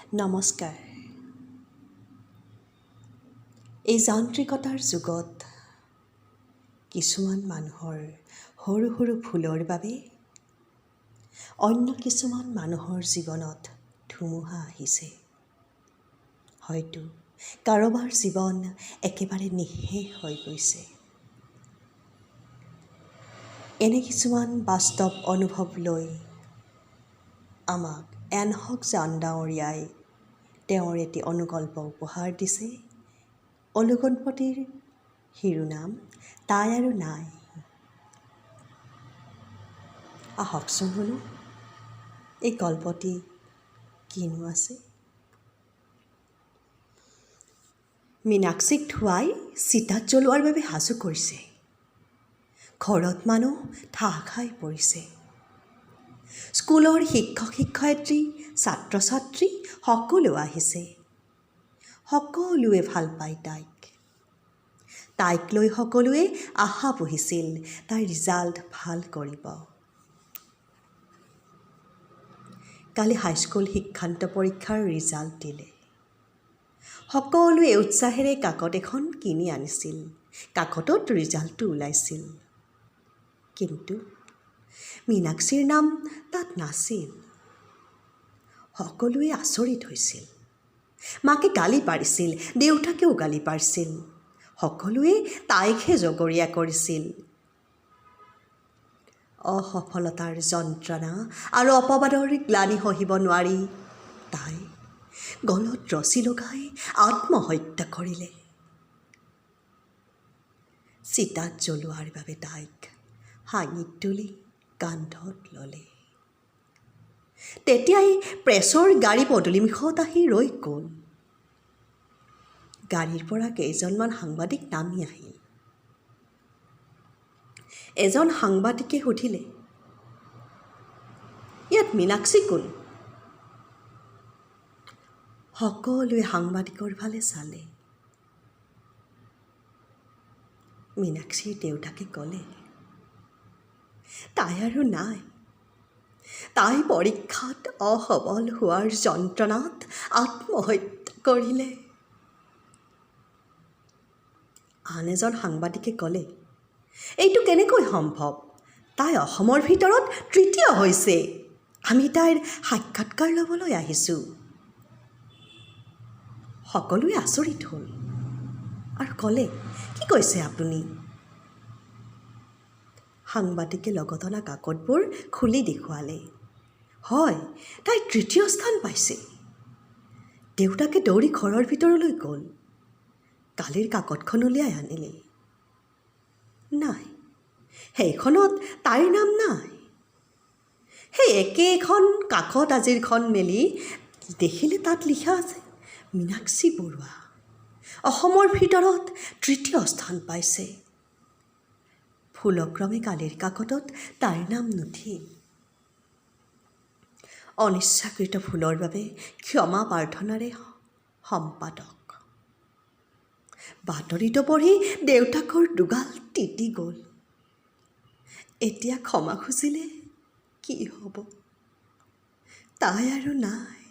নমস্কাৰ। এই যান্ত্ৰিকতাৰ যুগত কিছুমান মানুহৰ সৰু সৰু ভুলৰ বাবে অন্য কিছুমান মানুহৰ জীৱনত ধুমুহা আহিছে। হয়তো কাৰোবাৰ জীৱন একেবাৰে নিঃশেষ হৈ গৈছে। এনে কিছুমান বাস্তৱ অনুভৱ লৈ আমাক এনহক জান ডাঙৰীয়াই তেওঁৰ এটি অনুকল্প উপহাৰ দিছে। অনুকল্পটিৰ শিৰোনাম তাই আৰু নাই। আহকচোন শুনো এই গল্পটি কিনো আছে। মীনাক্ষীক ধুৱাই চিতাত জ্বলোৱাৰ বাবে সাজু কৰিছে। ঘৰত মানুহ ঠাহ খাই পৰিছে। স্কুলৰ শিক্ষক শিক্ষয়িত্ৰী ছাত্ৰ ছাত্ৰী সকলো আহিছে। সকলোৱে ভাল পায় তাইক লৈ সকলোৱে আশা পুহিছিল তাইৰ ৰিজাল্ট ভাল কৰিব। কালি হাইস্কুল শিক্ষান্ত পৰীক্ষাৰ ৰিজাল্ট দিলে। সকলোৱে উৎসাহেৰে কাকত এখন কিনি আনিছিল। কাকতত ৰিজাল্টটো ওলাইছিল, কিন্তু মীনাক্ষীৰ নাম তাত নাছিল। সকলোৱে আচৰিত হৈছিল। মাকে গালি পাৰিছিল, দেউতাকেও গালি পাৰিছিল। সকলোৱে তাইকহে জগৰীয়া কৰিছিল। অসফলতাৰ যন্ত্ৰণা আৰু অপবাদৰ গ্লানি সহিব নোৱাৰি তাই গলত ৰছী লগাই আত্মহত্যা কৰিলে। চিতাত জ্বলোৱাৰ বাবে তাইক হাঙিত তুলি কান্ধত ল'লে। তেতিয়াই প্ৰেছৰ গাড়ী পদূলিমুখত আহি ৰৈ গ'ল। গাড়ীৰ পৰা কেইজনমান সাংবাদিক নামি আহিল। এজন সাংবাদিকে সুধিলে, ইয়াত মীনাক্ষী কোন? সকলোৱে সাংবাদিকৰ ফালে চালে। মীনাক্ষীৰ দেউতাকে ক'লে, তাই আৰু নাই। তাই পৰীক্ষাত অসফল হোৱাৰ যন্ত্ৰণাত আত্মহত্যা কৰিলে। আন এজন সাংবাদিকে ক'লে, এইটো কেনেকৈ সম্ভৱ? তাই অসমৰ ভিতৰত তৃতীয় হৈছে। আমি তাইৰ সাক্ষাৎকাৰ ল'বলৈ আহিছোঁ। সকলোৱে আচৰিত হ'ল আৰু ক'লে, কি কৈছে আপুনি? সাংবাদিকে লগত অনা কাকতবোৰ খুলি দেখুৱালে। হয়, তাই তৃতীয় স্থান পাইছে। দেউতাকে দৌৰি ঘৰৰ ভিতৰলৈ গ'ল। কালিৰ কাকতখন উলিয়াই আনিলে। নাই, সেইখনত তাইৰ নাম নাই। সেই একেখন কাকত আজিৰখন মেলি দেখিলে তাত লিখা আছে মীনাক্ষী বৰুৱা অসমৰ ভিতৰত তৃতীয় স্থান পাইছে। ভুলক্ৰমে কালিৰ কাকতত তাইৰ নাম নুঠিল। অনিচ্ছাকৃত ভুলৰ বাবে ক্ষমা প্ৰাৰ্থনাৰে সম্পাদক। বাতৰিটো পঢ়ি দেউতাকৰ দুগাল তিতি গ'ল। এতিয়া ক্ষমা খুজিলে কি হ'ব? তাই আৰু নাই।